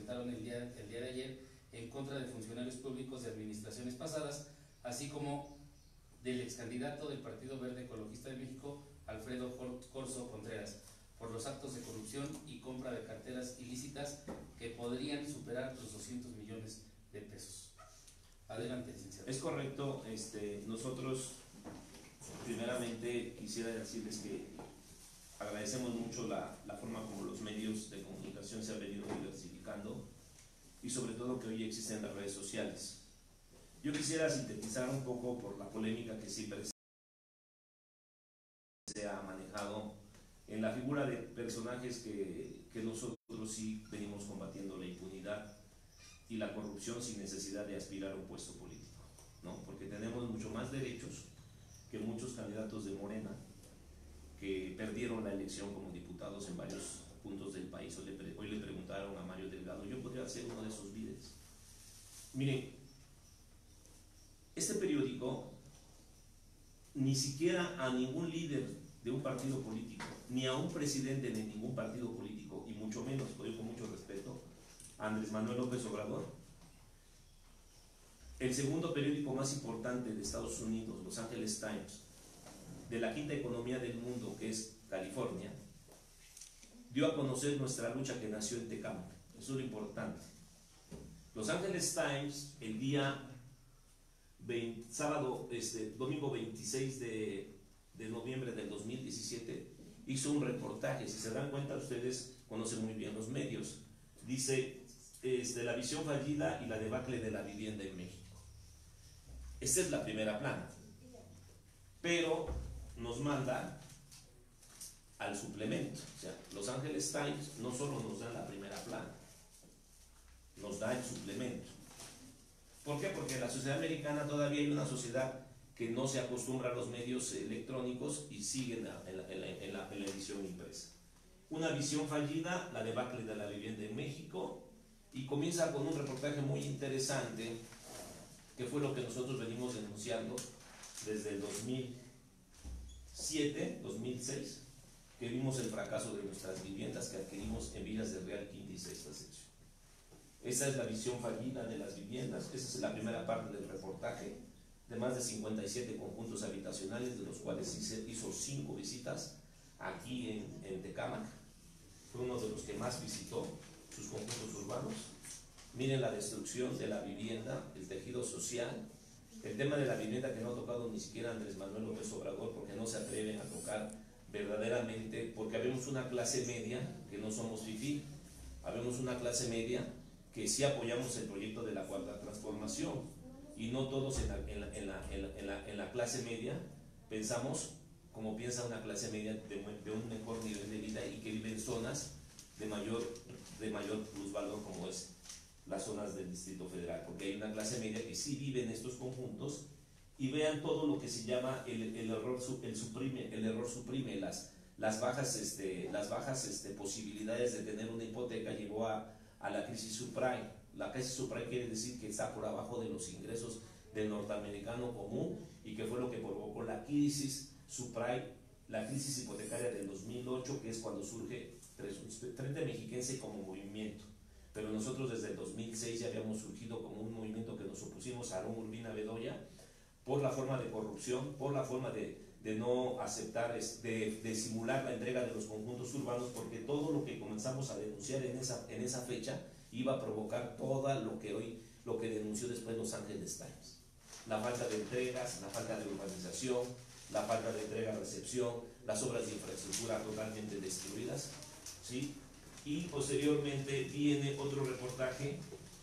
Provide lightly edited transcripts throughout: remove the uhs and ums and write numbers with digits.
presentaron el día de ayer en contra de funcionarios públicos de administraciones pasadas, así como del ex candidato del Partido Verde Ecologista de México, Alfredo Corzo Contreras, por los actos de corrupción y compra de carteras ilícitas que podrían superar los 200 millones de pesos. Adelante, licenciado. Es correcto. Nosotros, primeramente, quisiera decirles que agradecemos mucho la forma como los medios de comunicación se han venido diversificando y sobre todo que hoy existen las redes sociales. Yo quisiera sintetizar un poco por la polémica que siempre se ha manejado en la figura de personajes que nosotros sí venimos combatiendo la impunidad y la corrupción sin necesidad de aspirar a un puesto político, ¿no? Porque tenemos mucho más derechos que muchos candidatos de Morena que perdieron la elección como diputados en varios puntos del país. Hoy le preguntaron a Mario Delgado, yo podría ser uno de esos líderes. Miren, este periódico ni siquiera a ningún líder de un partido político, ni a un presidente de ningún partido político, y mucho menos, yo con mucho respeto, a Andrés Manuel López Obrador, el segundo periódico más importante de Estados Unidos, Los Angeles Times, de la quinta economía del mundo, que es California, dio a conocer nuestra lucha que nació en Tecámac. Eso es lo importante. Los Angeles Times, el día domingo 26 de noviembre del 2017, hizo un reportaje. Si se dan cuenta, ustedes conocen muy bien los medios. Dice, la visión fallida y la debacle de la vivienda en México. Esta es la primera plana. Pero nos manda al suplemento. O sea, Los Angeles Times no solo nos da la primera plana, nos da el suplemento. ¿Por qué? Porque en la sociedad americana todavía hay una sociedad que no se acostumbra a los medios electrónicos y siguen en la edición impresa. Una visión fallida, la debacle de la vivienda en México, y comienza con un reportaje muy interesante, que fue lo que nosotros venimos denunciando desde el 2007, 2006, que vimos el fracaso de nuestras viviendas que adquirimos en Villas del Real, quinta y sexta sección. Esa es la visión fallida de las viviendas. Esa es la primera parte del reportaje, de más de 57 conjuntos habitacionales, de los cuales hizo 5 visitas aquí en Tecámac. Fue uno de los que más visitó sus conjuntos urbanos. Miren la destrucción de la vivienda, el tejido social, el tema de la vivienda que no ha tocado ni siquiera Andrés Manuel López Obrador, porque no se atreven a tocar verdaderamente, porque habemos una clase media que no somos fifí, habemos una clase media que sí apoyamos el proyecto de la cuarta transformación, y no todos en la clase media pensamos como piensa una clase media de un mejor nivel de vida y que vive en zonas de mayor plusvalor, como es las zonas del Distrito Federal, porque hay una clase media que sí vive en estos conjuntos. Y vean todo lo que se llama el error suprime, las bajas posibilidades de tener una hipoteca llevó a la crisis subprime. La crisis subprime quiere decir que está por abajo de los ingresos del norteamericano común, y que fue lo que provocó la crisis subprime, la crisis hipotecaria del 2008, que es cuando surge Frente Mexiquense como movimiento. Pero nosotros desde el 2006 ya habíamos surgido como un movimiento que nos opusimos a Aarón Urbina Bedoya por la forma de corrupción, por la forma de no aceptar, de simular la entrega de los conjuntos urbanos, porque todo lo que comenzamos a denunciar en esa fecha iba a provocar todo lo que denunció después Los Angeles Times. La falta de entregas, la falta de urbanización, la falta de entrega-recepción, las obras de infraestructura totalmente destruidas, ¿sí? Y posteriormente viene otro reportaje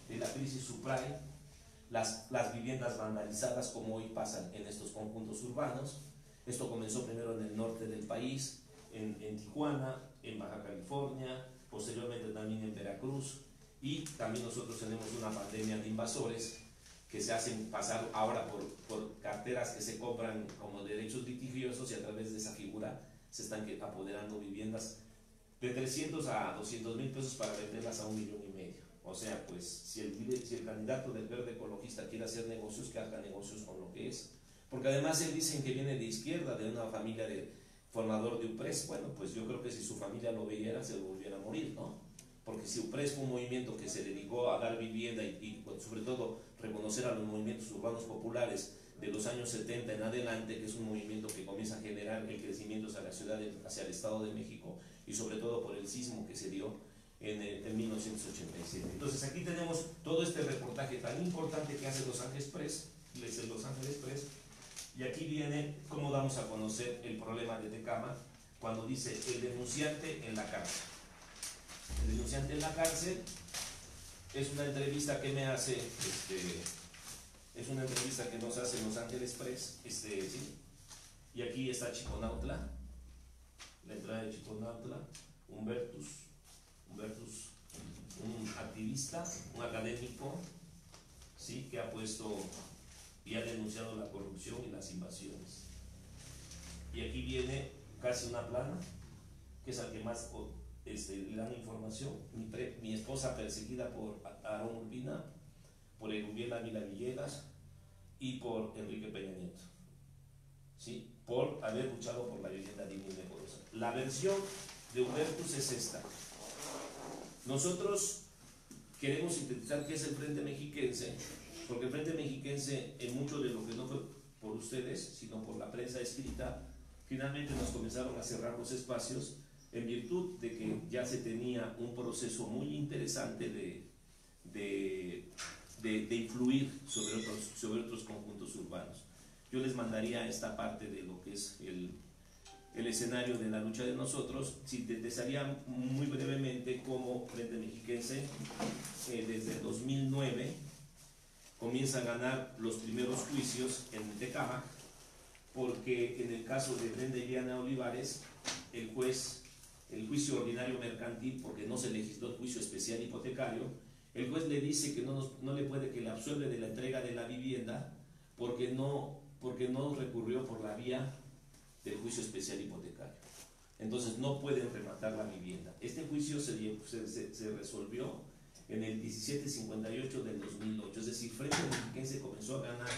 de la crisis subprime, las viviendas vandalizadas como hoy pasan en estos conjuntos urbanos. Esto comenzó primero en el norte del país, en Tijuana, en Baja California, posteriormente también en Veracruz, y también nosotros tenemos una pandemia de invasores que se hacen pasar ahora por carteras que se compran como derechos litigiosos, y a través de esa figura se están apoderando viviendas de 300 a 200 mil pesos para venderlas a 1,5 millones. O sea, pues si el candidato del Verde Ecologista quiere hacer negocios, que haga negocios con lo que es. Porque además él dicen que viene de izquierda, de una familia de formador de UPRES. Bueno, pues yo creo que si su familia lo viera, se lo volviera a morir, ¿no? porque si UPRES fue un movimiento que se dedicó a dar vivienda y sobre todo reconocer a los movimientos urbanos populares de los años 70 en adelante, que es un movimiento que comienza a generar el crecimiento hacia la ciudad, hacia el Estado de México, y sobre todo por el sismo que se dio en 1987. Entonces aquí tenemos todo este reportaje tan importante que hace Los Ángeles Press, y aquí viene cómo damos a conocer el problema de Tecama, cuando dice el denunciante en la cárcel. El denunciante en la cárcel es una entrevista que me hace, es una entrevista que nos hace Los Ángeles Press, ¿sí? Y aquí está Chiconautla, la entrada de Chiconautla, Humbertus, un activista, un académico, ¿sí? Que ha puesto y ha denunciado la corrupción y las invasiones. Y aquí viene casi una plana, que es al que más le dan información. Mi esposa perseguida por Aarón Urbina, por Erubiel Ávila Villegas y por Enrique Peña Nieto, ¿sí? Por haber luchado por la vivienda digna y decorosa. La versión de Hubertus es esta. Nosotros queremos sintetizar qué es el Frente Mexiquense, porque el Frente Mexiquense, en mucho de lo que no fue por ustedes, sino por la prensa escrita, finalmente nos comenzaron a cerrar los espacios en virtud de que ya se tenía un proceso muy interesante de influir sobre otros conjuntos urbanos. Yo les mandaría esta parte de lo que es el escenario de la lucha de nosotros. Sintetizaría muy brevemente cómo Frente Mexiquense desde el 2009 comienza a ganar los primeros juicios en Tecama, porque en el caso de Brenda Iliana Olivares, el juicio ordinario mercantil, porque no se legisló el juicio especial hipotecario, el juez le dice que no le puede, que le absuelve de la entrega de la vivienda porque no recurrió por la vía del juicio especial hipotecario. Entonces no pueden rematar la vivienda. Este juicio se resolvió en el 1758 del 2008, es decir, Frente Mexiquense comenzó a ganar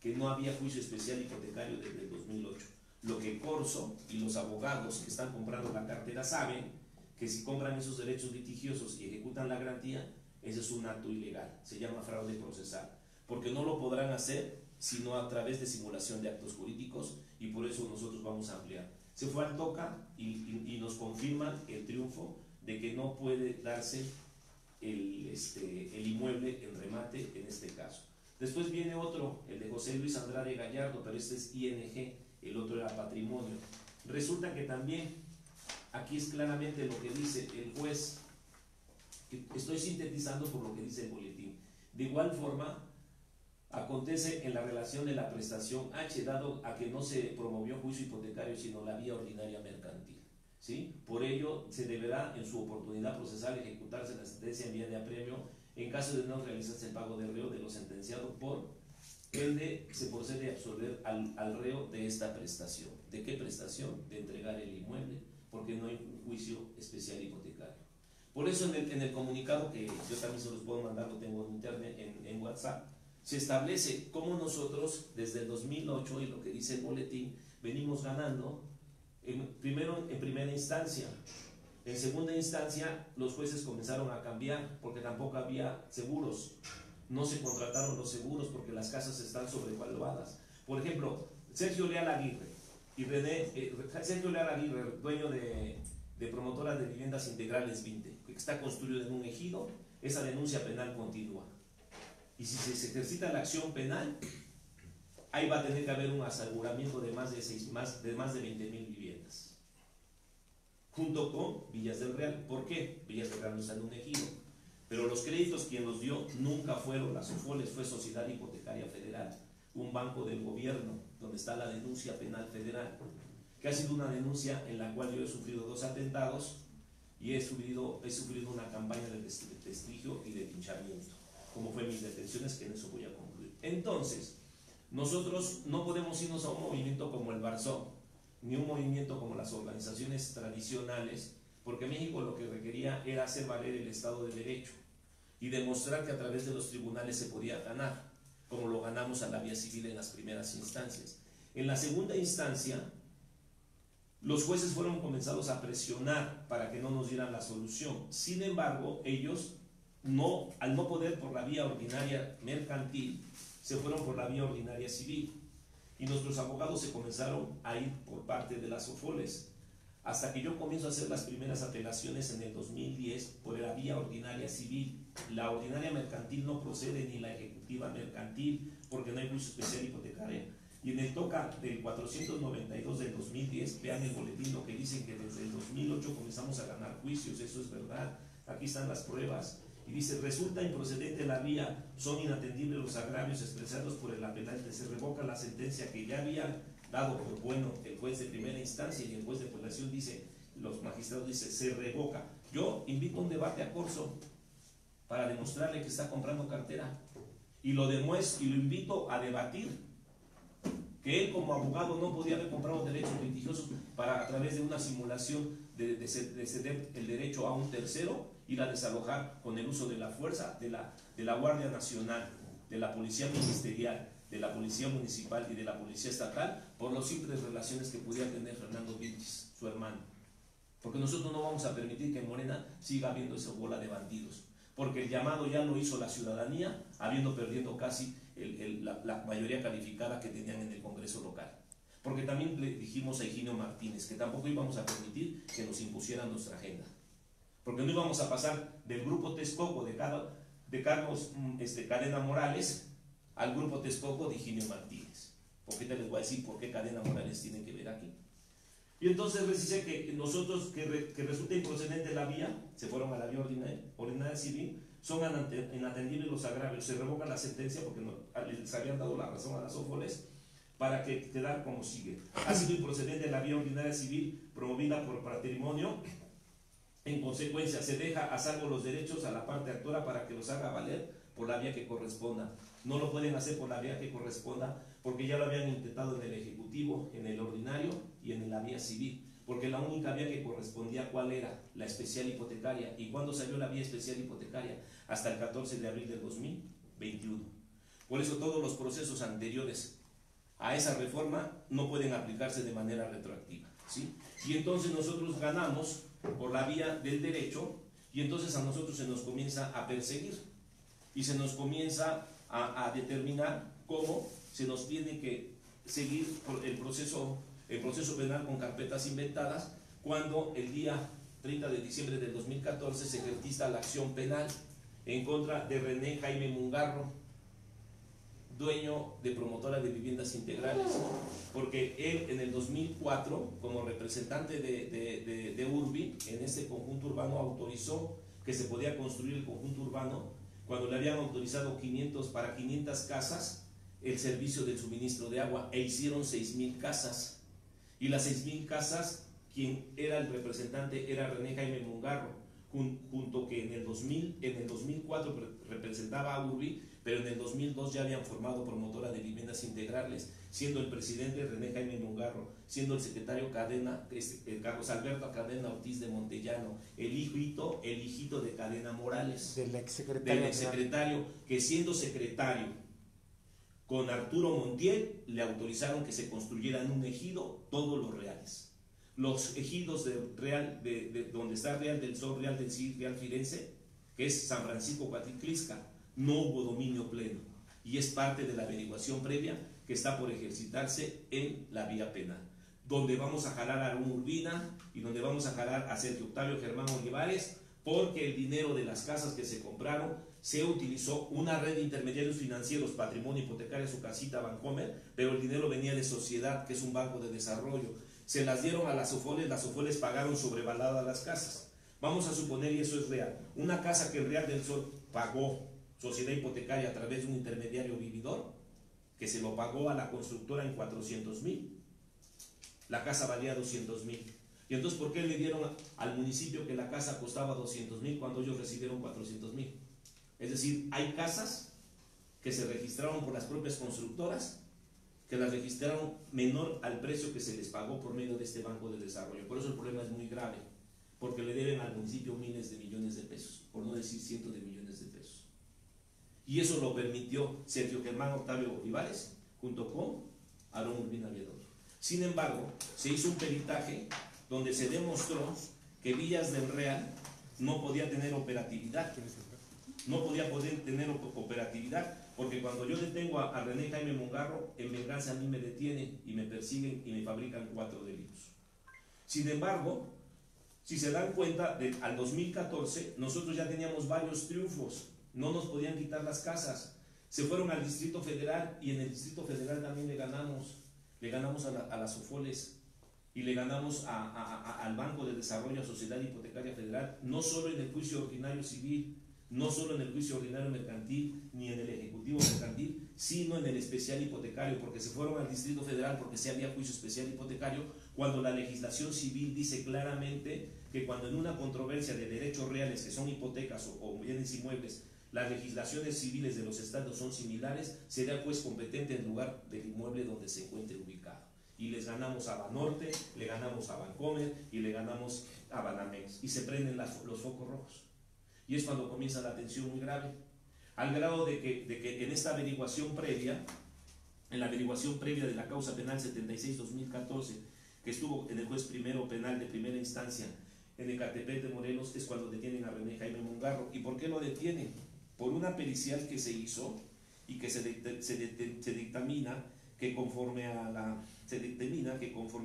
que no había juicio especial hipotecario desde el 2008. Lo que Corso y los abogados que están comprando la cartera saben que si compran esos derechos litigiosos y ejecutan la garantía, ese es un acto ilegal, se llama fraude procesal, porque no lo podrán hacer sino a través de simulación de actos jurídicos, y por eso nosotros vamos a ampliar. Se fue al TOCA y nos confirman el triunfo de que no puede darse el inmueble en remate en este caso. Después viene otro, el de José Luis Andrade Gallardo, pero este es ING, el otro era patrimonio. Resulta que también, aquí es claramente lo que dice el juez, que estoy sintetizando por lo que dice el boletín. De igual forma, acontece en la relación de la prestación H, dado a que no se promovió juicio hipotecario, sino la vía ordinaria mercantil, ¿sí? Por ello, se deberá en su oportunidad procesal ejecutarse la sentencia en vía de apremio en caso de no realizarse el pago del reo de lo sentenciado, por ende se procede a absolver al reo de esta prestación. ¿De qué prestación? De entregar el inmueble, porque no hay un juicio especial hipotecario. Por eso en el comunicado, que yo también se los puedo mandar, lo tengo en internet, en WhatsApp, se establece cómo nosotros desde el 2008, y lo que dice el boletín, venimos ganando primero en primera instancia. En segunda instancia, los jueces comenzaron a cambiar porque tampoco había seguros. No se contrataron los seguros porque las casas están sobrevaluadas. Por ejemplo, Sergio Leal Aguirre, dueño de promotora de viviendas integrales 20, que está construido en un ejido, esa denuncia penal continúa. Y si se ejercita la acción penal, ahí va a tener que haber un aseguramiento de más de 20,000 viviendas, junto con Villas del Real. ¿Por qué? Villas del Real no está en un ejido, pero los créditos quien los dio nunca fueron las SOFOLES, fue Sociedad Hipotecaria Federal, un banco del gobierno, donde está la denuncia penal federal, que ha sido una denuncia en la cual yo he sufrido 2 atentados y he sufrido una campaña de desprestigio y de linchamiento, como fue mis detenciones, que en eso voy a concluir. Entonces, nosotros no podemos irnos a un movimiento como el Barzón, ni un movimiento como las organizaciones tradicionales, porque México lo que requería era hacer valer el Estado de Derecho y demostrar que a través de los tribunales se podía ganar, como lo ganamos a la vía civil en las primeras instancias. En la segunda instancia, Los jueces fueron comenzados a presionar para que no nos dieran la solución. Sin embargo, ellos, al no poder por la vía ordinaria mercantil, se fueron por la vía ordinaria civil. Y nuestros abogados se comenzaron a ir por parte de las SOFOLES. Hasta que yo comienzo a hacer las primeras apelaciones en el 2010 por la vía ordinaria civil. La ordinaria mercantil no procede ni la ejecutiva mercantil porque no hay juicio especial hipotecario. Y en el TOCA del 492 del 2010, vean el boletín lo que dicen que desde el 2008 comenzamos a ganar juicios, eso es verdad, aquí están las pruebas. Y dice, resulta improcedente la vía, son inatendibles los agravios expresados por el apelante, se revoca la sentencia que ya había dado por bueno el juez de primera instancia y el juez de apelación dice, los magistrados dicen, se revoca. Yo invito a un debate a Corso para demostrarle que está comprando cartera y lo demuestro y lo invito a debatir que él como abogado no podía haber comprado derechos litigiosos para a través de una simulación de ceder el derecho a un tercero, ir a desalojar con el uso de la fuerza de la Guardia Nacional, de la Policía Ministerial, de la Policía Municipal y de la Policía Estatal por las simples relaciones que pudiera tener Fernando Vilches, su hermano. Porque nosotros no vamos a permitir que en Morena siga habiendo esa bola de bandidos. Porque el llamado ya lo hizo la ciudadanía, perdiendo casi la mayoría calificada que tenían en el Congreso local. Porque también le dijimos a Higinio Martínez que tampoco íbamos a permitir que nos impusieran nuestra agenda. Porque no íbamos a pasar del grupo Texcoco de Carlos Cadena Morales al grupo Texcoco de Higinio Martínez. Porque te les voy a decir por qué Cadena Morales tiene que ver aquí. Y entonces les dice que nosotros, que resulta improcedente la vía, se fueron a la vía ordinaria civil, son inatendibles los agravios, se revoca la sentencia porque les habían dado la razón a las SOFOLES para que quedar como sigue. Ha sido improcedente la vía ordinaria civil promovida por patrimonio. En consecuencia, se deja a salvo los derechos a la parte actora para que los haga valer por la vía que corresponda. No lo pueden hacer por la vía que corresponda porque ya lo habían intentado en el Ejecutivo, en el ordinario y en la vía civil. Porque la única vía que correspondía, ¿cuál era? La especial hipotecaria. ¿Y cuándo salió la vía especial hipotecaria? Hasta el 14 de abril del 2021. Por eso todos los procesos anteriores a esa reforma no pueden aplicarse de manera retroactiva, ¿sí? Y entonces nosotros ganamos por la vía del derecho y entonces a nosotros se nos comienza a perseguir y se nos comienza a determinar cómo se nos tiene que seguir el proceso penal con carpetas inventadas cuando el día 30 de diciembre del 2014 se ejercita la acción penal en contra de René Jaime Mungarro, dueño de promotora de viviendas integrales, porque él en el 2004 como representante de Urbi en este conjunto urbano autorizó que se podía construir el conjunto urbano cuando le habían autorizado para 500 casas el servicio del suministro de agua e hicieron 6,000 casas y las 6,000 casas quien era el representante era René Jaime Mungarro, junto que en el 2004 representaba a Urbi, pero en el 2002 ya habían formado promotora de viviendas integrales, siendo el presidente René Jaime Mungarro, siendo el secretario Carlos Alberto Cadena Ortiz de Montellano, el hijito de Cadena Morales, del exsecretario, que siendo secretario con Arturo Montiel le autorizaron que se construyeran un ejido todos los reales. Los ejidos de donde está Real del Sol, Real del Cid, Real Firenze, que es San Francisco Coatliclisca, no hubo dominio pleno y es parte de la averiguación previa que está por ejercitarse en la vía penal, donde vamos a jalar a Aarón Urbina y donde vamos a jalar a Sergio Octavio Germán Olivares, porque el dinero de las casas que se compraron se utilizó una red de intermediarios financieros, Patrimonio Hipotecario, Su Casita, Bancomer, pero el dinero venía de Sociedad, que es un banco de desarrollo. Se las dieron a las SOFOLES pagaron sobrevaladas las casas. Vamos a suponer, y eso es real, una casa que el Real del Sol pagó Sociedad Hipotecaria a través de un intermediario vividor, que se lo pagó a la constructora en 400,000. La casa valía 200,000. Y entonces, ¿por qué le dieron al municipio que la casa costaba 200,000 cuando ellos recibieron 400,000? Es decir, hay casas que se registraron por las propias constructoras, que las registraron menor al precio que se les pagó por medio de este banco de desarrollo. Por eso el problema es muy grave, porque le deben al municipio miles de millones de pesos, por no decir cientos de millones de pesos. Y eso lo permitió Sergio Germán Octavio Olivares, junto con Aarón Urbina Viador. Sin embargo, se hizo un peritaje donde se demostró que Villas del Real no podía tener operatividad. No podía tener operatividad, porque cuando yo detengo a René Jaime Mongarro, en venganza a mí me detienen y me persiguen y me fabrican 4 delitos. Sin embargo, si se dan cuenta, al 2014 nosotros ya teníamos varios triunfos, no nos podían quitar las casas. Se fueron al Distrito Federal y en el Distrito Federal también le ganamos a las SOFOLES y le ganamos al Banco de Desarrollo, a Sociedad Hipotecaria Federal, no solo en el juicio ordinario civil, no solo en el juicio ordinario mercantil, ni en el ejecutivo mercantil, sino en el especial hipotecario, porque se fueron al Distrito Federal porque sí había juicio especial hipotecario, cuando la legislación civil dice claramente que cuando en una controversia de derechos reales, que son hipotecas o bienes inmuebles, las legislaciones civiles de los estados son similares, será el juez competente en lugar del inmueble donde se encuentre ubicado. Y les ganamos a Banorte, le ganamos a Bancomer y le ganamos a Banamex. Y se prenden los focos rojos. Y es cuando comienza la tensión muy grave, al grado de que en esta averiguación previa, en la averiguación previa de la causa penal 76-2014, que estuvo en el juez primero penal de primera instancia en Ecatepec de Morelos, es cuando detienen a René Jaime Mongarro. ¿Y por qué lo detienen? Por una pericial que se hizo y que se dictamina que conforme a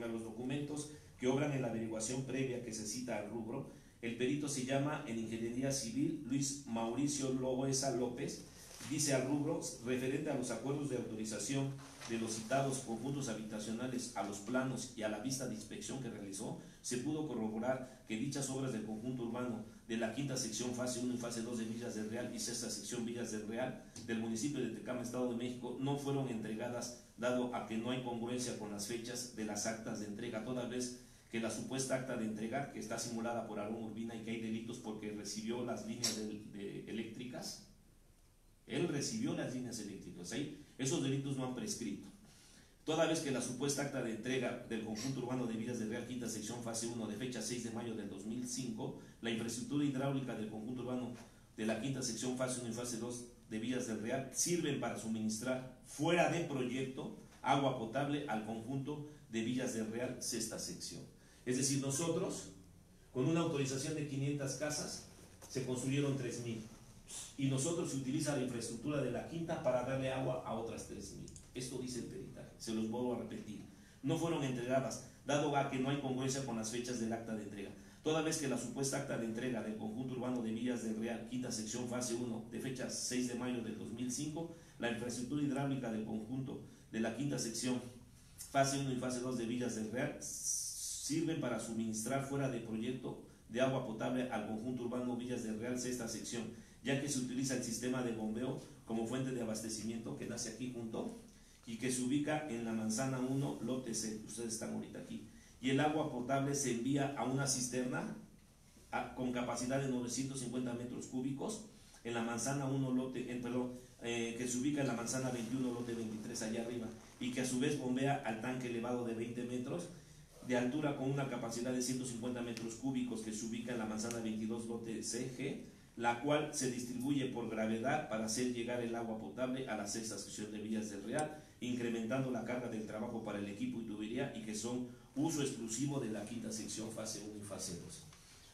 los documentos que obran en la averiguación previa que se cita al rubro, el perito se llama en Ingeniería Civil Luis Mauricio Loesa López, dice al rubro, referente a los acuerdos de autorización de los citados conjuntos habitacionales, a los planos y a la vista de inspección que realizó, se pudo corroborar que dichas obras del conjunto urbano de la quinta sección fase 1 y fase 2 de Villas del Real y sexta sección Villas del Real del municipio de Tecama, Estado de México, no fueron entregadas, dado a que no hay congruencia con las fechas de las actas de entrega, toda vez que la supuesta acta de entrega, que está simulada por Aarón Urbina y que hay delitos porque recibió las líneas eléctricas, él recibió las líneas eléctricas, ¿sí? Esos delitos no han prescrito. Toda vez que la supuesta acta de entrega del conjunto urbano de Villas del Real, quinta sección fase 1, de fecha 6 de mayo del 2005, la infraestructura hidráulica del conjunto urbano de la quinta sección fase 1 y fase 2 de Villas del Real sirven para suministrar fuera de proyecto agua potable al conjunto de Villas del Real, sexta sección. Es decir, nosotros, con una autorización de 500 casas, se construyeron 3,000. Y nosotros se utiliza la infraestructura de la quinta para darle agua a otras 3,000. Esto dice el peritaje, se los vuelvo a repetir. No fueron entregadas, dado a que no hay congruencia con las fechas del acta de entrega. Toda vez que la supuesta acta de entrega del conjunto urbano de Villas del Real, quinta sección fase 1, de fecha 6 de mayo del 2005, la infraestructura hidráulica del conjunto de la quinta sección fase 1 y fase 2 de Villas del Real sirven para suministrar fuera de proyecto de agua potable al conjunto urbano Villas del Real, sexta sección, ya que se utiliza el sistema de bombeo como fuente de abastecimiento que nace aquí junto y que se ubica en la manzana 1, lote C, ustedes están ahorita aquí, y el agua potable se envía a una cisterna con capacidad de 950 metros cúbicos en la manzana 1, lote, que se ubica en la manzana 21, lote 23, allá arriba, y que a su vez bombea al tanque elevado de 20 metros de altura con una capacidad de 150 metros cúbicos que se ubica en la manzana 22, lote CG, la cual se distribuye por gravedad para hacer llegar el agua potable a la sexta sección de Villas del Real, incrementando la carga del trabajo para el equipo y tubería, y que son uso exclusivo de la quinta sección fase 1 y fase 2.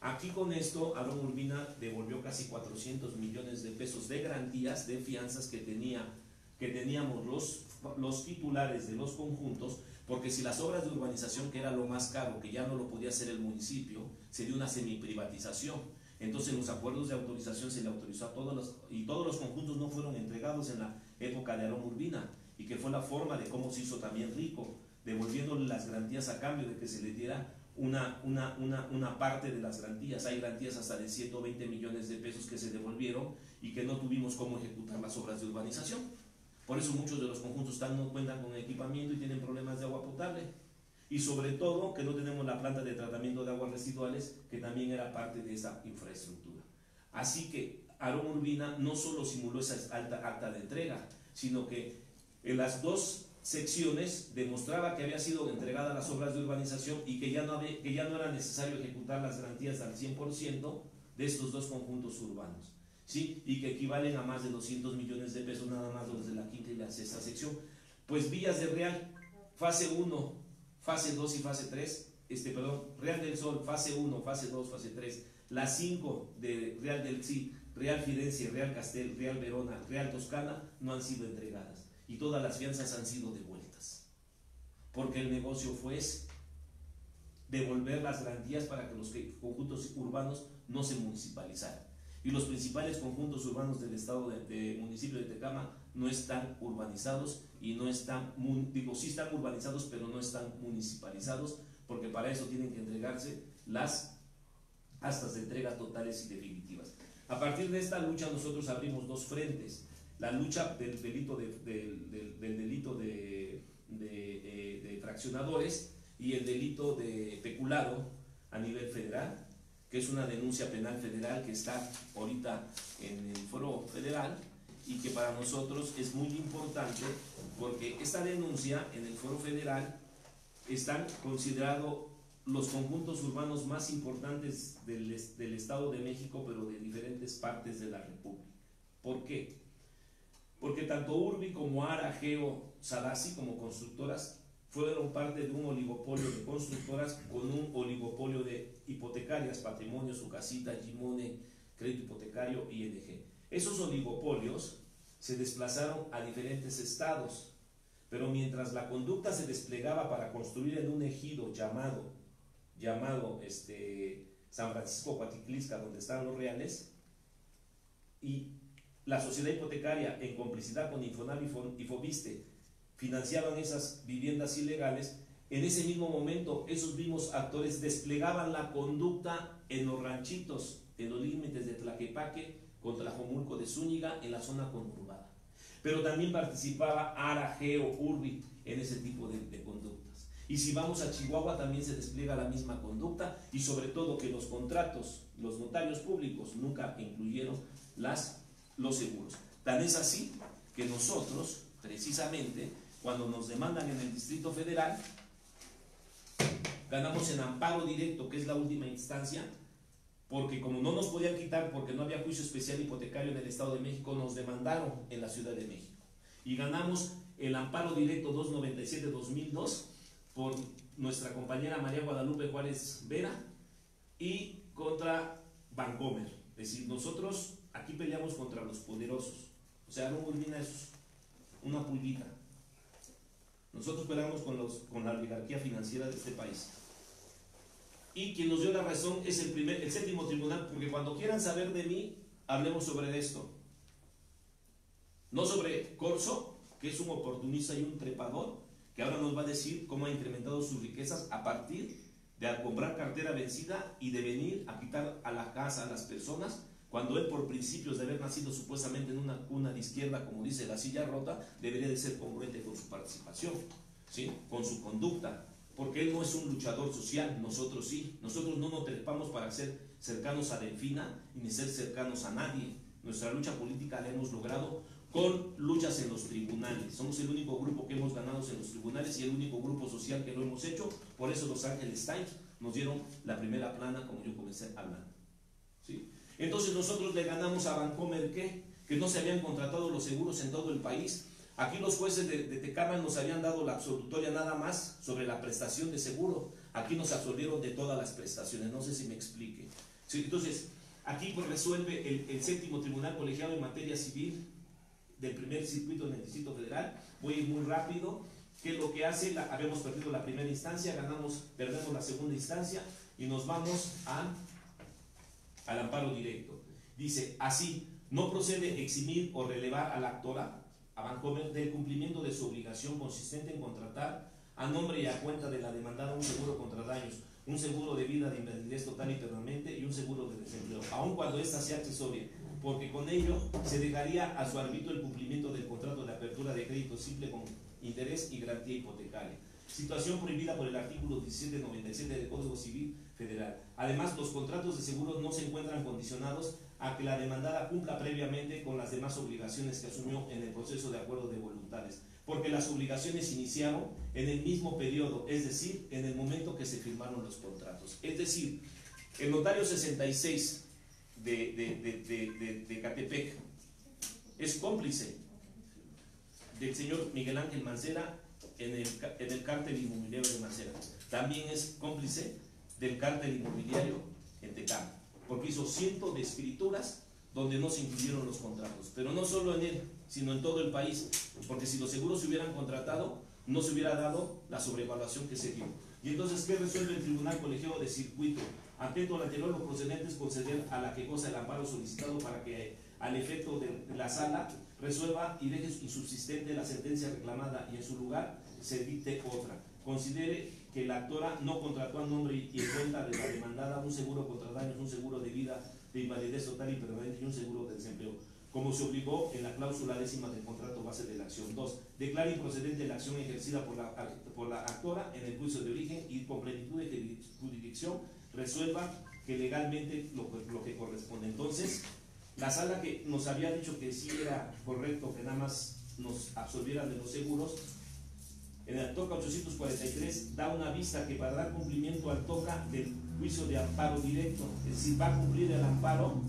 Aquí con esto Aarón Urbina devolvió casi 400 millones de pesos de garantías, de fianzas que teníamos los titulares de los conjuntos, porque si las obras de urbanización, que era lo más caro, que ya no lo podía hacer el municipio, sería una semiprivatización. Entonces los acuerdos de autorización se le autorizó a todos los conjuntos no fueron entregados en la época de Aarón Urbina, y que fue la forma de cómo se hizo también rico, devolviéndole las garantías a cambio de que se le diera una parte de las garantías. Hay garantías hasta de 120 millones de pesos que se devolvieron y que no tuvimos cómo ejecutar las obras de urbanización. Por eso muchos de los conjuntos no cuentan con equipamiento y tienen problemas de agua potable. Y sobre todo que no tenemos la planta de tratamiento de aguas residuales, que también era parte de esa infraestructura. Así que Aarón Urbina no solo simuló esa acta de entrega, sino que en las dos secciones demostraba que había sido entregadas las obras de urbanización y que ya no era necesario ejecutar las garantías al 100% de estos dos conjuntos urbanos, ¿sí? Y que equivalen a más de 200 millones de pesos nada más los de la quinta y la sexta sección. Pues Villas del Real, fase 1, fase 2 y fase 3, Real del Sol, fase 1, fase 2, fase 3, las 5 de Real del Sí, Real Firenze, Real Castel, Real Verona, Real Toscana, no han sido entregadas. Y todas las fianzas han sido devueltas. Porque el negocio fue ese: devolver las garantías para que los conjuntos urbanos no se municipalizaran. Y los principales conjuntos urbanos del estado de municipio de Tecama no están urbanizados y no están, sí están urbanizados, pero no están municipalizados, porque para eso tienen que entregarse las actas de entrega totales y definitivas. A partir de esta lucha nosotros abrimos dos frentes: la lucha del delito de fraccionadores y el delito de peculado a nivel federal, que es una denuncia penal federal que está ahorita en el foro federal y que para nosotros es muy importante, porque esta denuncia en el foro federal están considerados los conjuntos urbanos más importantes del Estado de México, pero de diferentes partes de la República. ¿Por qué? Porque tanto Urbi como Ara, Geo, Sadasi como constructoras fueron parte de un oligopolio de constructoras con un oligopolio de hipotecarias, Patrimonio, Su Casita, Gimone, Crédito Hipotecario, ING. Esos oligopolios se desplazaron a diferentes estados, pero mientras la conducta se desplegaba para construir en un ejido llamado San Francisco Coatliclisca, donde están los reales, y la sociedad hipotecaria, en complicidad con Infonavit y Fobiste, financiaban esas viviendas ilegales, en ese mismo momento esos mismos actores desplegaban la conducta en los ranchitos, en los límites de Tlaquepaque con Tlajomulco de Zúñiga, en la zona conurbada. Pero también participaba Ara, Geo, Urbi en ese tipo de conductas. Y si vamos a Chihuahua también se despliega la misma conducta, y sobre todo que los contratos, los notarios públicos nunca incluyeron los seguros. Tan es así que nosotros, precisamente, cuando nos demandan en el Distrito Federal, ganamos en amparo directo, que es la última instancia, porque como no nos podían quitar porque no había juicio especial hipotecario en el Estado de México, nos demandaron en la Ciudad de México. Y ganamos el amparo directo 297-2002 por nuestra compañera María Guadalupe Juárez Vera y contra Bancomer. Es decir, nosotros aquí peleamos contra los poderosos. O sea, no Urbina es una pulguita. Nosotros peleamos con la oligarquía financiera de este país. Y quien nos dio la razón es el séptimo tribunal, porque cuando quieran saber de mí, hablemos sobre esto. No sobre Corso, que es un oportunista y un trepador, que ahora nos va a decir cómo ha incrementado sus riquezas a partir de comprar cartera vencida y de venir a quitar a la casa a las personas, cuando él, por principios de haber nacido supuestamente en una cuna de izquierda, como dice la silla rota, debería de ser congruente con su participación, ¿sí? Con su conducta, porque él no es un luchador social, nosotros sí. Nosotros no nos trepamos para ser cercanos a Delfina ni ser cercanos a nadie. Nuestra lucha política la hemos logrado con luchas en los tribunales. Somos el único grupo que hemos ganado en los tribunales y el único grupo social que lo hemos hecho. Por eso Los Ángeles Times nos dieron la primera plana, como yo comencé hablando, ¿sí? Entonces nosotros le ganamos a Bancomer que no se habían contratado los seguros en todo el país. Aquí los jueces de Tecama nos habían dado la absolutoria nada más sobre la prestación de seguro. Aquí nos absolvieron de todas las prestaciones. No sé si me explique. ¿Sí? Entonces, aquí pues resuelve el séptimo tribunal colegiado en materia civil del primer circuito en el Distrito Federal. Voy a ir muy rápido. ¿Qué es lo que hace? Habíamos perdido la primera instancia, perdemos la segunda instancia y nos vamos al amparo directo. Dice así: no procede eximir o relevar a la actora, a Bancomer, del cumplimiento de su obligación consistente en contratar a nombre y a cuenta de la demandada un seguro contra daños, un seguro de vida de invalidez total y permanente y un seguro de desempleo, aun cuando ésta sea accesoria, porque con ello se dejaría a su arbitrio el cumplimiento del contrato de apertura de crédito simple con interés y garantía hipotecaria, situación prohibida por el artículo 1797 del Código Civil Federal. Además, los contratos de seguros no se encuentran condicionados a que la demandada cumpla previamente con las demás obligaciones que asumió en el proceso de acuerdo de voluntades, porque las obligaciones iniciaron en el mismo periodo, es decir, en el momento que se firmaron los contratos. Es decir, el notario 66 de Catepec es cómplice del señor Miguel Ángel Mancera en el cártel inmobiliario de Mancera. También es cómplice del cártel inmobiliario en Tecama, porque hizo cientos de escrituras donde no se incluyeron los contratos, pero no solo en él, sino en todo el país, porque si los seguros se hubieran contratado, no se hubiera dado la sobrevaluación que se dio. Y entonces, ¿qué resuelve el Tribunal Colegiado de Circuito? Atento al anterior, lo procedente es conceder a la quejosa el amparo solicitado para que, al efecto de la sala, resuelva y deje insubsistente la sentencia reclamada y en su lugar se dicte otra. Considere que la actora no contrató a nombre y en cuenta de la demandada un seguro contra daños, un seguro de vida, de invalidez total y permanente y un seguro de desempleo, como se obligó en la cláusula 10ª del contrato base de la acción. 2. Declara improcedente la acción ejercida por la actora en el juicio de origen y con plenitud de jurisdicción resuelva que legalmente lo que corresponde. Entonces, la sala que nos había dicho que sí era correcto que nada más nos absolvieran de los seguros, en el TOCA 843 da una vista que para dar cumplimiento al TOCA del juicio de amparo directo, es decir, va a cumplir el amparo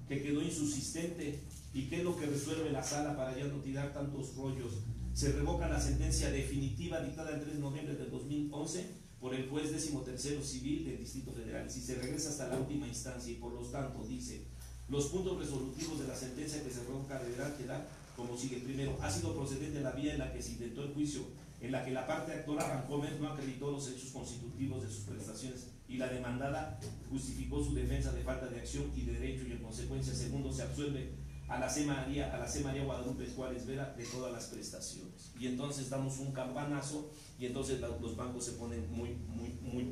que quedó insubsistente. ¿Y qué es lo que resuelve la sala para ya no tirar tantos rollos? Se revoca la sentencia definitiva dictada el 3 de noviembre del 2011 por el juez 13º civil del Distrito Federal, si se regresa hasta la última instancia, y por lo tanto dice: los puntos resolutivos de la sentencia que se revoca deberán quedar como sigue. Primero, ha sido procedente la vía en la que se intentó el juicio, en la que la parte actora Bancomer no acreditó los hechos constitutivos de sus prestaciones y la demandada justificó su defensa de falta de acción y de derecho, y en consecuencia, segundo, se absuelve a la C. María Guadalupe Juárez Vera de todas las prestaciones. Y entonces damos un campanazo y entonces los bancos se ponen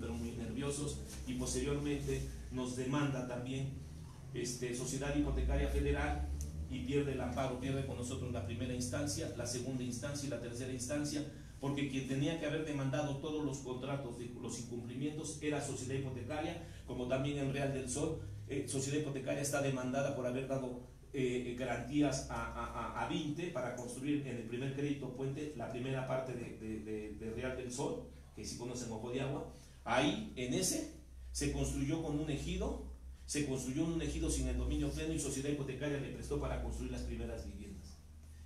pero muy nerviosos, y posteriormente nos demanda también Sociedad Hipotecaria Federal y pierde el amparo, pierde con nosotros la primera instancia, la segunda instancia y la tercera instancia, porque quien tenía que haber demandado todos los contratos de los incumplimientos era Sociedad Hipotecaria, como también en Real del Sol. Sociedad Hipotecaria está demandada por haber dado garantías a Vinte para construir en el primer crédito puente la primera parte de Real del Sol, que si conocen Ojo de Agua. Ahí, en ese, se construyó con un ejido, sin el dominio pleno, y Sociedad Hipotecaria le prestó para construir las primeras viviendas.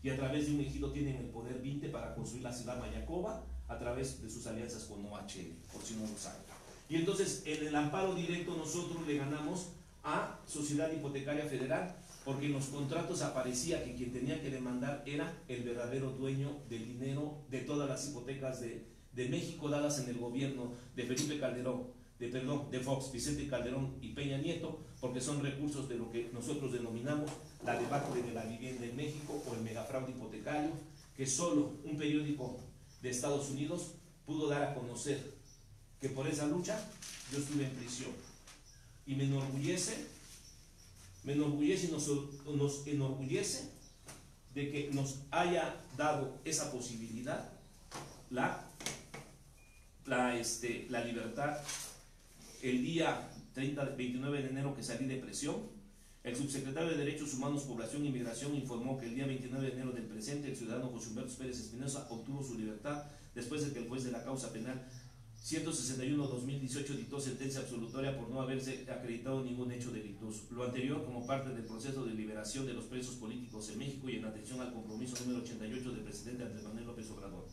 Y a través de un ejido tienen el poder Vinte para construir la ciudad Mayacoba a través de sus alianzas con OHL, por si no lo saben. Y entonces, en el amparo directo nosotros le ganamos a Sociedad Hipotecaria Federal, porque en los contratos aparecía que quien tenía que demandar era el verdadero dueño del dinero de todas las hipotecas de México dadas en el gobierno de Felipe Calderón, de Fox, Vicente Calderón y Peña Nieto, porque son recursos de lo que nosotros denominamos la debacle de la vivienda en México o el megafraude hipotecario, que solo un periódico de Estados Unidos pudo dar a conocer que por esa lucha yo estuve en prisión. Y me enorgullece y nos enorgullece de que nos haya dado esa posibilidad la libertad. El día 29 de enero que salí de prisión, el subsecretario de Derechos Humanos, Población y Migración informó que el día 29 de enero del presente el ciudadano José Humberto Pérez Espinosa obtuvo su libertad después de que el juez de la causa penal 161-2018 dictó sentencia absolutoria por no haberse acreditado ningún hecho delictuoso. Lo anterior como parte del proceso de liberación de los presos políticos en México y en atención al compromiso número 88 del presidente Andrés Manuel López Obrador.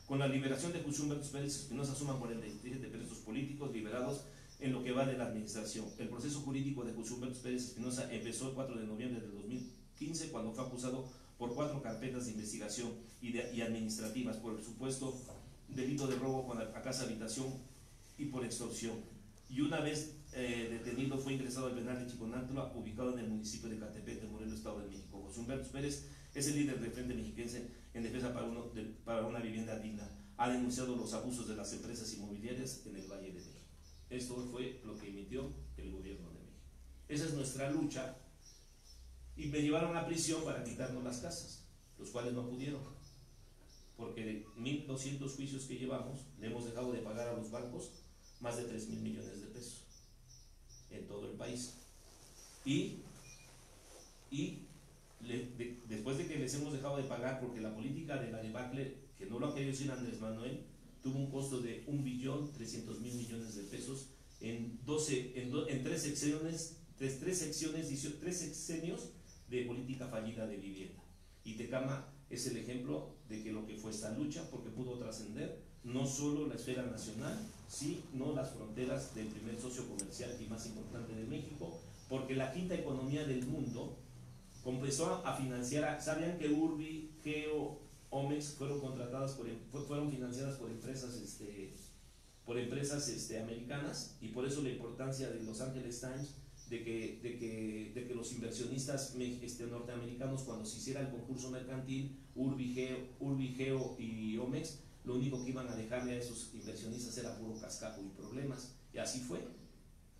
Con la liberación de José Humberto Pérez Espinosa suman 47 presos políticos liberados en lo que va de la administración. El proceso jurídico de José Humberto Pérez Espinosa empezó el 4 de noviembre de 2015 cuando fue acusado por 4 carpetas de investigación y administrativas por el supuesto delito de robo a casa habitación y por extorsión. Y una vez detenido fue ingresado al penal de Chiconántula, ubicado en el municipio de Catepec, en Morelos, Estado de México. José Humberto Pérez es el líder del Frente Mexiquense en defensa para una vivienda digna. Ha denunciado los abusos de las empresas inmobiliarias en el Valle de México. Esto fue lo que emitió el gobierno de México. Esa es nuestra lucha. Y me llevaron a prisión para quitarnos las casas, los cuales no pudieron, porque de 1.200 juicios que llevamos, le hemos dejado de pagar a los bancos más de 3.000 millones de pesos en todo el país. Y después de que les hemos dejado de pagar, porque la política de la debacle, que no lo ha querido decir Andrés Manuel, tuvo un costo de 1.300.000 millones de pesos en 3 sexenios de política fallida de vivienda. Y Tecama es el ejemplo de que lo que fue esta lucha, porque pudo trascender no solo la esfera nacional, sino las fronteras del primer socio comercial y más importante de México, porque la quinta economía del mundo comenzó a financiar, ¿sabían que Urbi, Geo, Omex fueron contratadas fueron financiadas por empresas americanas? Y por eso la importancia de Los Angeles Times de que los inversionistas norteamericanos, cuando se hiciera el concurso mercantil, Urbi, Geo y Omex, lo único que iban a dejarle a esos inversionistas era puro cascajo y problemas, y así fue.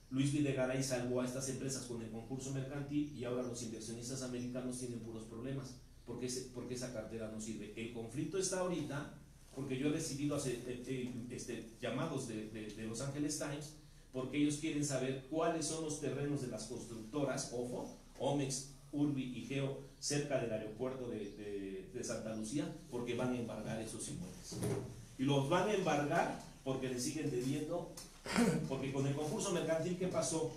Luis Videgaray salvó a estas empresas con el concurso mercantil, y ahora los inversionistas americanos tienen puros problemas, porque esa cartera no sirve. El conflicto está ahorita, porque yo he recibido llamados de Los Angeles Times, porque ellos quieren saber cuáles son los terrenos de las constructoras, ojo, Omex, Urbi y Geo, cerca del aeropuerto de Santa Lucía, porque van a embargar esos inmuebles. Y los van a embargar porque le siguen debiendo, porque con el concurso mercantil, ¿qué pasó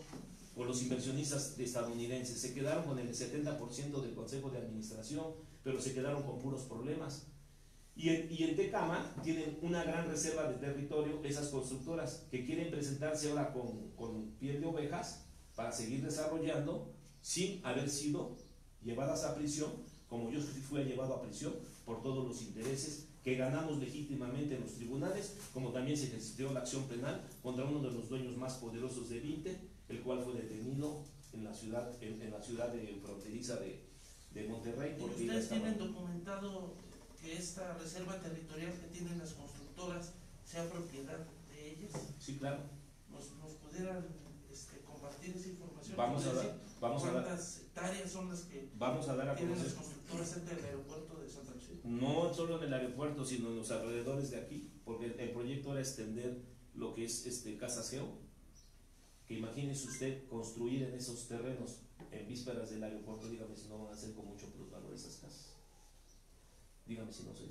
con los inversionistas estadounidenses? Se quedaron con el 70% del consejo de administración, pero se quedaron con puros problemas. Y en Tecama tienen una gran reserva de territorio esas constructoras que quieren presentarse ahora con piel de ovejas para seguir desarrollando sin haber sido llevadas a prisión, como yo fui llevado a prisión por todos los intereses que ganamos legítimamente en los tribunales, como también se ejerció la acción penal contra uno de los dueños más poderosos de Vinte, el cual fue detenido en la ciudad fronteriza de Monterrey. ¿Y ustedes tienen documentado que esta reserva territorial que tienen las constructoras sea propiedad de ellas? Sí, claro. ¿Nos pudieran compartir esa información? ¿Cuántas hectáreas son las que vamos a dar a tienen conocer las constructoras cerca del aeropuerto de Santa Lucía? No solo en el aeropuerto, sino en los alrededores de aquí, porque el proyecto era extender lo que es Casas Geo, que imagínese usted construir en esos terrenos en vísperas del aeropuerto. Dígame si no van a ser con mucho plusvalor esas casas. Dígame si no soy.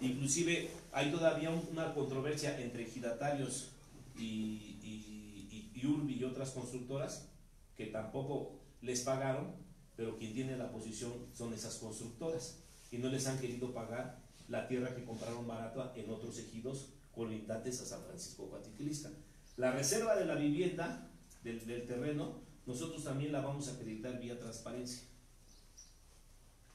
Inclusive hay todavía una controversia entre ejidatarios y Urbi y otras constructoras que tampoco les pagaron, pero quien tiene la posición son esas constructoras, y no les han querido pagar la tierra que compraron barata en otros ejidos colindantes a San Francisco Coatitlixca. La reserva de la vivienda, del terreno, nosotros también la vamos a acreditar vía transparencia,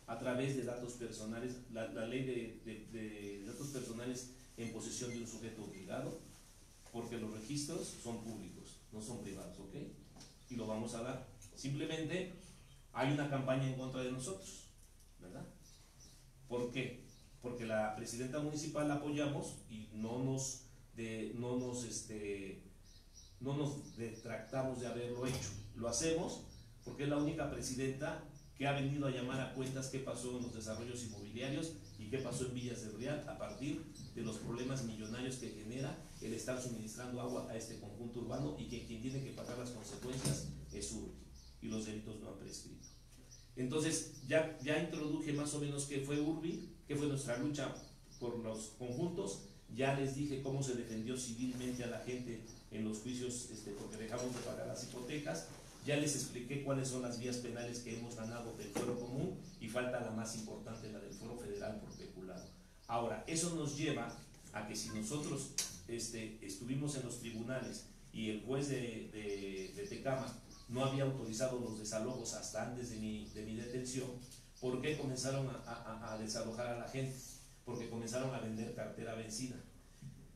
a través de datos personales, la ley de datos personales en posesión de un sujeto obligado, porque los registros son públicos, no son privados, ¿ok? Y lo vamos a dar. Simplemente hay una campaña en contra de nosotros, ¿verdad? ¿Por qué? Porque la presidenta municipal la apoyamos y no nos detractamos de haberlo hecho. Lo hacemos porque es la única presidenta que ha venido a llamar a cuentas qué pasó en los desarrollos inmobiliarios y qué pasó en Villas del Real a partir de los problemas millonarios que genera el estar suministrando agua a este conjunto urbano, y que quien tiene que pagar las consecuencias es Urbi, y los delitos no han prescrito. Entonces ya introduje más o menos qué fue Urbi, qué fue nuestra lucha por los conjuntos. Ya les dije cómo se defendió civilmente a la gente en los juicios porque dejamos de pagar las hipotecas. Ya les expliqué cuáles son las vías penales que hemos ganado del fuero común, y falta la más importante, la del fuero federal por peculado. Ahora, eso nos lleva a que si nosotros estuvimos en los tribunales y el juez de Tecama no había autorizado los desalojos hasta antes de mi detención, ¿por qué comenzaron a desalojar a la gente? Porque comenzaron a vender cartera vencida.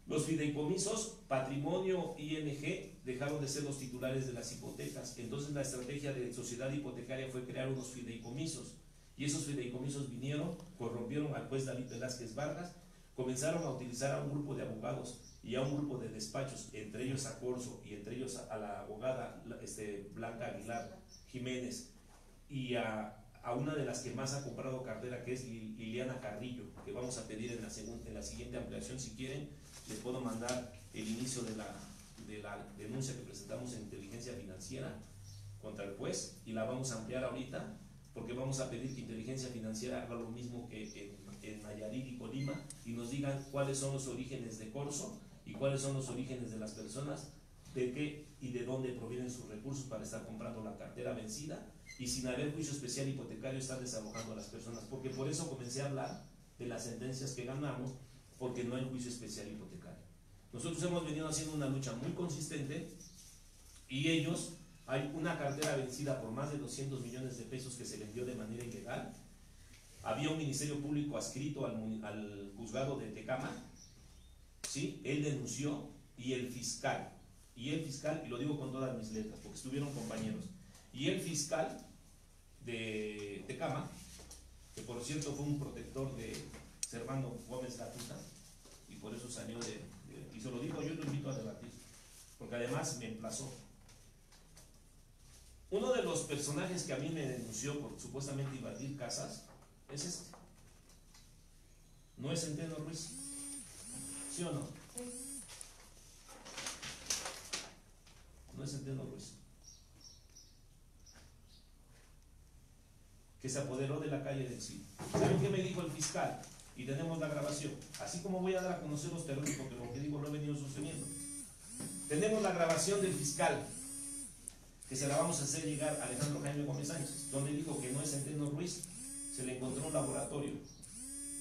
Los fideicomisos, Patrimonio, ING, dejaron de ser los titulares de las hipotecas. Entonces la estrategia de sociedad hipotecaria fue crear unos fideicomisos, y esos fideicomisos vinieron, corrompieron al juez David Velázquez Vargas, comenzaron a utilizar a un grupo de abogados y a un grupo de despachos, entre ellos a Corso y entre ellos a la abogada Blanca Aguilar Jiménez, y a una de las que más ha comprado cartera, que es Liliana Carrillo, que vamos a pedir en la siguiente ampliación. Si quieren, les puedo mandar el inicio de la denuncia que presentamos en inteligencia financiera contra el juez, y la vamos a ampliar ahorita, porque vamos a pedir que inteligencia financiera haga lo mismo que en Nayarit y Colima, y nos digan cuáles son los orígenes de Corso y cuáles son los orígenes de las personas de qué y de dónde provienen sus recursos para estar comprando la cartera vencida y sin haber juicio especial hipotecario estar desalojando a las personas, porque por eso comencé a hablar de las sentencias que ganamos, porque no hay juicio especial hipotecario. Nosotros hemos venido haciendo una lucha muy consistente y ellos, hay una cartera vencida por más de 200 millones de pesos que se vendió de manera ilegal. Había un ministerio público adscrito al juzgado de Tecama, ¿sí? Él denunció y el fiscal, y lo digo con todas mis letras porque estuvieron compañeros, y el fiscal de Tecama, que por cierto fue un protector de Servando Gómez Latuta, y por eso salió y se lo digo, yo lo invito a debatir, porque además me emplazó. Uno de los personajes que a mí me denunció por supuestamente invadir casas es este. ¿No es Centeno Ruiz? ¿Sí o no? No es Centeno Ruiz. Que se apoderó de la calle del Cid. ¿Saben qué me dijo el fiscal? Y tenemos la grabación. Así como voy a dar a conocer los terrenos, porque lo que digo lo he venido sosteniendo. Tenemos la grabación del fiscal, que se la vamos a hacer llegar a Alejandro Jaime Gómez Sánchez, donde dijo que no es Centeno Ruiz. Se le encontró un laboratorio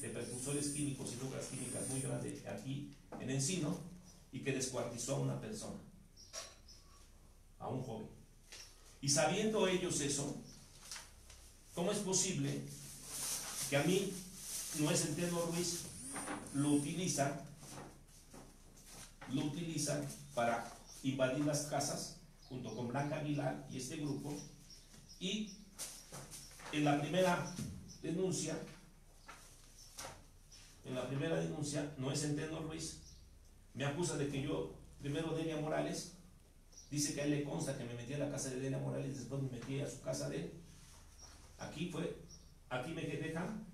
de precursores químicos y drogas químicas muy grande aquí en Encino y que descuartizó a una persona, a un joven. Y sabiendo ellos eso, ¿cómo es posible que a mí no es Centeno Ruiz? Lo utilizan para invadir las casas junto con Blanca Aguilar y este grupo, y en la primera denuncia no es Centeno Ruiz, me acusa de que yo, primero Delia Morales, dice que a él le consta que me metí a la casa de Delia Morales, después me metí a su casa de él. Aquí me dejan,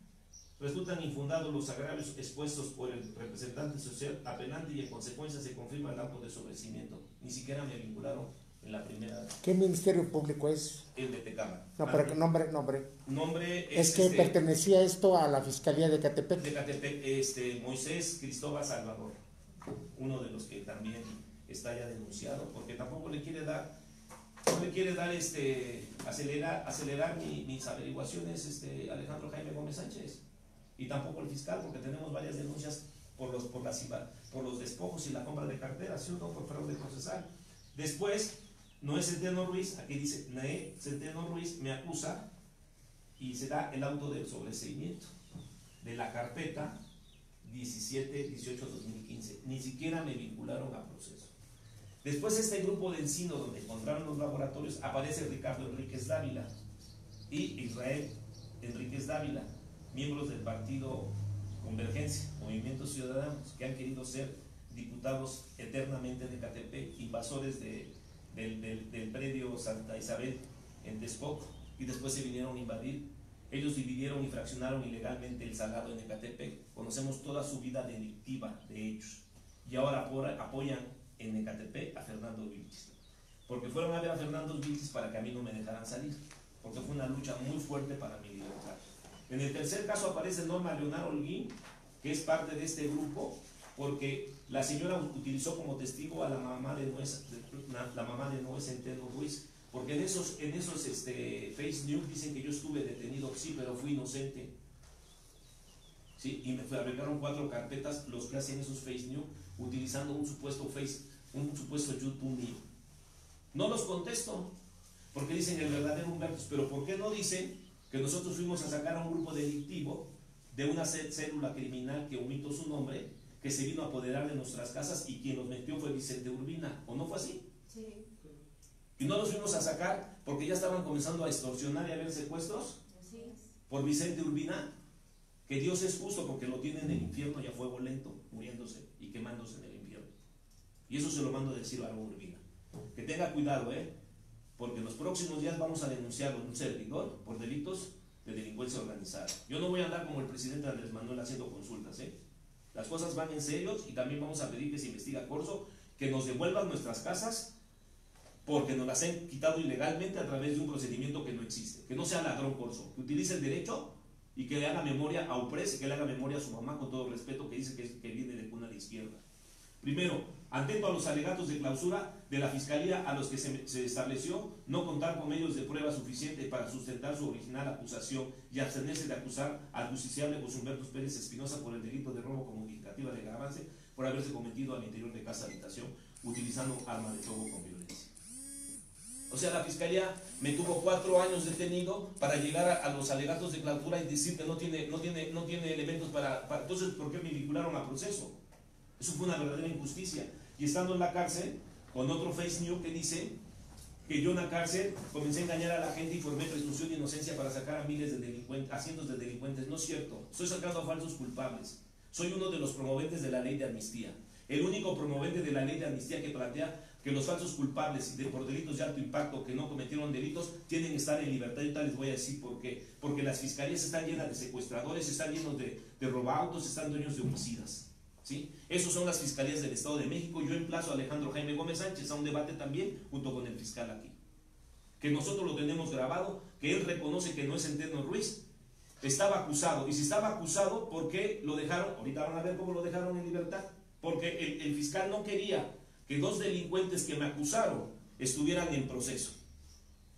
resultan infundados los agravios expuestos por el representante social apelante y en consecuencia se confirma el auto de sobrecimiento. Ni siquiera me vincularon en la primera. ¿Qué ministerio público es? El de Tecama. No, pero nombre. Nombre es que pertenecía esto a la Fiscalía de Ecatepec. De Ecatepec, Moisés Cristóbal Salvador, uno de los que también está ya denunciado, porque tampoco le quiere dar, acelerar mis averiguaciones, Alejandro Jaime Gómez Sánchez, y tampoco el fiscal, porque tenemos varias denuncias por los despojos y la compra de carteras, ¿sí o no? Por fraude procesal. Después, no es Centeno Ruiz, aquí dice, Centeno Ruiz me acusa y se da el auto del sobreseimiento de la carpeta 17-18-2015. Ni siquiera me vincularon a proceso. Después este grupo de Encino, donde encontraron los laboratorios, aparece Ricardo Enríquez Dávila y Israel Enríquez Dávila, miembros del partido Convergencia, Movimiento Ciudadanos, que han querido ser diputados eternamente de Ecatepec, invasores del predio Santa Isabel en Texcoco, y después se vinieron a invadir. Ellos dividieron y fraccionaron ilegalmente el Salado en Ecatepec. Conocemos toda su vida delictiva de ellos, y ahora apoyan en Ecatepec a Fernando Vilches, porque fueron a ver a Fernando Vilches para que a mí no me dejaran salir, porque fue una lucha muy fuerte para mi libertad. En el tercer caso aparece Norma Leonard Holguín, que es parte de este grupo, porque la señora utilizó como testigo a la mamá de Noé Centeno Ruiz, porque en esos Face News dicen que yo estuve detenido, sí, pero fui inocente, ¿sí? Y me fabricaron 4 carpetas los que hacen esos Face News utilizando un supuesto YouTube mío. No los contesto, porque dicen el verdadero Humberto, pero ¿por qué no dicen que nosotros fuimos a sacar a un grupo delictivo de una célula criminal, que omito su nombre, que se vino a apoderar de nuestras casas, y quien los metió fue Vicente Urbina? ¿O no fue así? Sí. Y no los fuimos a sacar porque ya estaban comenzando a extorsionar y a haber secuestros. Así es. Por Vicente Urbina, que Dios es justo porque lo tiene en el infierno y a fuego lento, muriéndose y quemándose en el infierno. Y eso se lo mando a decir a Álvaro Urbina. Que tenga cuidado, porque en los próximos días vamos a denunciarlo en un servidor por delitos de delincuencia organizada. Yo no voy a andar como el presidente Andrés Manuel haciendo consultas, Las cosas van en serio, y también vamos a pedir que se investigue a Corso, que nos devuelvan nuestras casas, porque nos las han quitado ilegalmente a través de un procedimiento que no existe. Que no sea ladrón Corso, que utilice el derecho y que le haga memoria a Upres y que le haga memoria a su mamá, con todo respeto, que dice que viene de cuna de izquierda. Primero, atento a los alegatos de clausura de la Fiscalía a los que se estableció no contar con medios de prueba suficientes para sustentar su original acusación y abstenerse de acusar al justiciable José Humberto Pérez Espinosa por el delito de robo comunicativa de agravante por haberse cometido al interior de casa habitación utilizando arma de fuego con violencia. O sea, la Fiscalía me tuvo 4 años detenido para llegar a los alegatos de clausura y decir que no tiene elementos para... Entonces, ¿por qué me vincularon a proceso? Eso fue una verdadera injusticia. Y estando en la cárcel, con otro face news que dice que yo en la cárcel comencé a engañar a la gente y formé presunción de inocencia para sacar a miles de delincuentes, a cientos de delincuentes. No es cierto, estoy sacando a falsos culpables. Soy uno de los promoventes de la ley de amnistía. El único promovente de la ley de amnistía que plantea que los falsos culpables por delitos de alto impacto que no cometieron delitos tienen que estar en libertad. Y tal les voy a decir por qué. Porque las fiscalías están llenas de secuestradores, están llenos de robautos, están dueños de homicidas. ¿Sí? Esos son las fiscalías del Estado de México. Yo emplazo a Alejandro Jaime Gómez Sánchez a un debate también junto con el fiscal aquí. Que nosotros lo tenemos grabado, que él reconoce que no es Centeno Ruiz. Estaba acusado. Y si estaba acusado, ¿por qué lo dejaron? Ahorita van a ver cómo lo dejaron en libertad. Porque el fiscal no quería que 2 delincuentes que me acusaron estuvieran en proceso.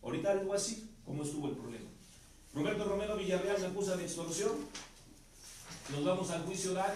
Ahorita les voy a decir cómo estuvo el problema. Roberto Romero Villarreal me acusa de extorsión. Nos vamos al juicio oral,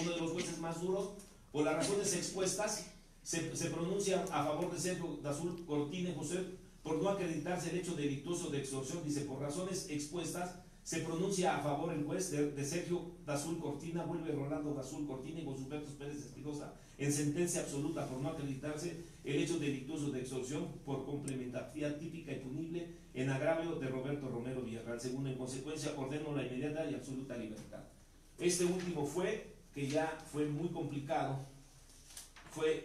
uno de los jueces más duros. Por las razones expuestas, se pronuncia a favor de Sergio Dazul Cortina y José por no acreditarse el hecho delictuoso de extorsión. Dice, por razones expuestas, se pronuncia a favor el juez de Sergio Dazul Cortina, vuelve Rolando Dazul Cortina y José Humberto Pérez Espinosa en sentencia absoluta por no acreditarse el hecho delictuoso de extorsión por complementariedad típica y punible en agravio de Roberto Romero Villarreal. Segundo, en consecuencia, ordeno la inmediata y absoluta libertad. Este último que ya fue muy complicado,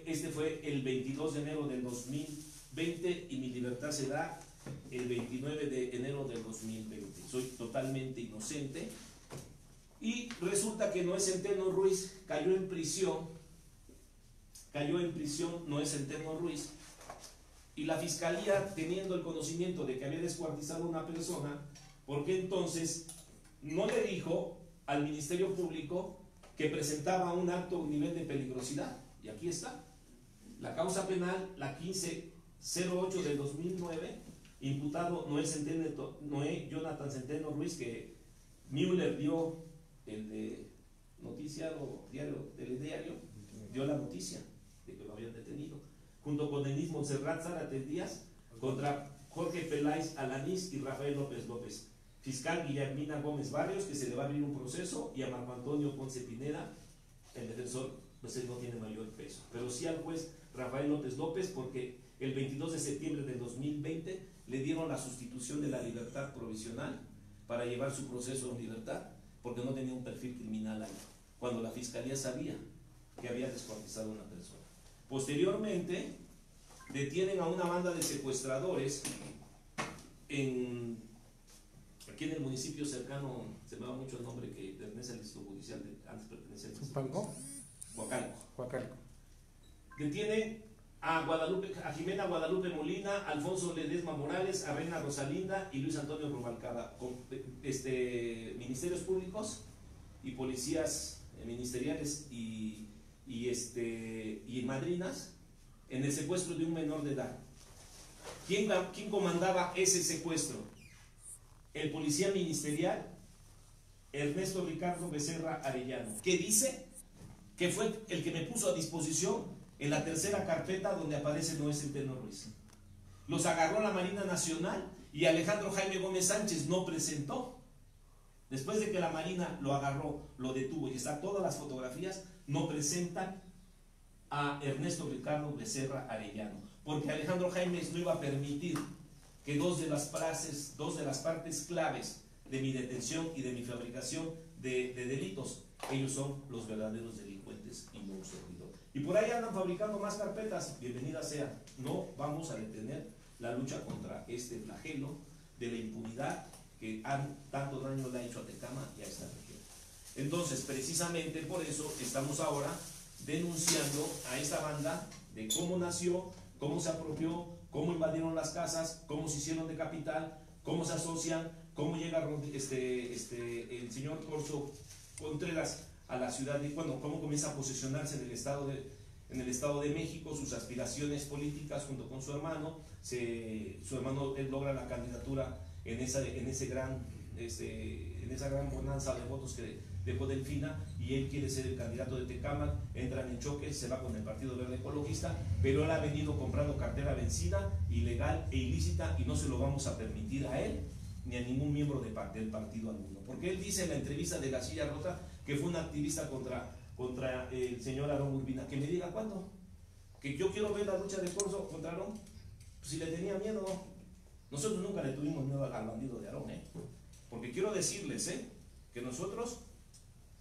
este fue el 22 de enero del 2020 y mi libertad se da el 29 de enero del 2020. Soy totalmente inocente y resulta que Noé Centeno Ruiz cayó en prisión, Noé Centeno Ruiz, y la Fiscalía, teniendo el conocimiento de que había descuartizado a una persona, ¿por qué entonces no le dijo al Ministerio Público que presentaba un alto nivel de peligrosidad? Y aquí está, la causa penal, la 1508 del 2009, imputado Noé Jonathan Centeno Ruiz, que Müller dio el de noticiero, telediario, dio la noticia de que lo habían detenido, junto con el mismo Serrat Zárate Díaz, contra Jorge Peláez Alanís y Rafael López López. Fiscal Guillermina Gómez Barrios, que se le va a abrir un proceso, y a Marco Antonio Ponce Pineda, el defensor, pues él no tiene mayor peso, pero sí al juez Rafael López López, porque el 22 de septiembre del 2020 le dieron la sustitución de la libertad provisional para llevar su proceso en libertad, porque no tenía un perfil criminal ahí, cuando la Fiscalía sabía que había descuartizado a una persona. Posteriormente, detienen a una banda de secuestradores aquí en el municipio cercano, se me va mucho el nombre que pertenece al Distrito Judicial, antes pertenecía al Distrito Judicial. Huacalco. Detienen a Jimena Guadalupe Molina, Alfonso Ledesma Morales, a Reina Rosalinda y Luis Antonio Rubalcaba, con ministerios públicos y policías ministeriales y madrinas en el secuestro de un menor de edad. ¿Quién comandaba ese secuestro? El policía ministerial Ernesto Ricardo Becerra Arellano, que dice que fue el que me puso a disposición en la tercera carpeta donde aparece Noé Centeno Ruiz. Los agarró la Marina Nacional y Alejandro Jaime Gómez Sánchez no presentó. Después de que la Marina lo agarró, lo detuvo y están todas las fotografías, no presentan a Ernesto Ricardo Becerra Arellano, porque Alejandro Jaime no iba a permitir que dos de las partes claves de mi detención y de mi fabricación de delitos, ellos son los verdaderos delincuentes y no un servidor. Y por ahí andan fabricando más carpetas, bienvenida sea. No vamos a detener la lucha contra este flagelo de la impunidad que tanto daño le ha hecho a Tecama y a esta región. Entonces, precisamente por eso estamos ahora denunciando a esta banda de cómo nació, cómo se apropió, cómo invadieron las casas, cómo se hicieron de capital, cómo se asocian, cómo llega el señor Corso Contreras a la ciudad de, cómo comienza a posesionarse en el estado en el Estado de México, sus aspiraciones políticas junto con su hermano. Su hermano él logra la candidatura en esa gran bonanza de votos que dejó Delfina, y él quiere ser el candidato de Tecámac. Entran en choque, se va con el Partido Verde Ecologista, pero él ha venido comprando cartera vencida, ilegal e ilícita, y no se lo vamos a permitir a él ni a ningún miembro del partido alguno, porque él dice en la entrevista de La Silla Rota que fue un activista contra el señor Aarón Urbina. Que me diga cuándo, que yo quiero ver la lucha de Corso contra Aarón. Pues si le tenía miedo, nosotros nunca le tuvimos miedo al bandido de Aarón, porque quiero decirles que nosotros,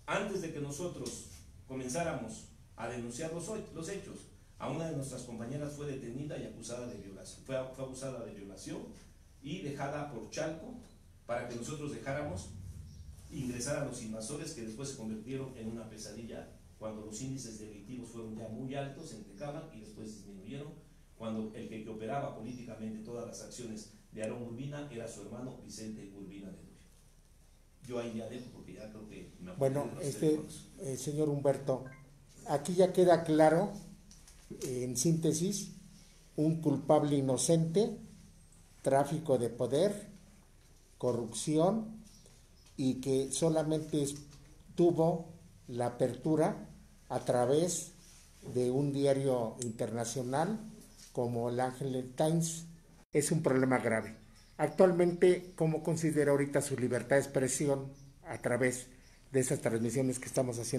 antes de que nosotros comenzáramos a denunciar los hechos, a una de nuestras compañeras fue detenida y acusada de violación, fue acusada de violación y dejada por Chalco para que nosotros dejáramos ingresar a los invasores, que después se convirtieron en una pesadilla cuando los índices delictivos fueron ya muy altos en Tecámac y después disminuyeron, cuando el que operaba políticamente todas las acciones de Aarón Urbina era su hermano Vicente Urbina de Duero. Yo ahí ya dejo porque ya creo que me Bueno, señor Humberto, aquí ya queda claro, en síntesis, un culpable inocente, tráfico de poder, corrupción, y que solamente tuvo la apertura a través de un diario internacional como el Angeles Times. Es un problema grave. Actualmente, ¿cómo considera ahorita su libertad de expresión a través de esas transmisiones que estamos haciendo?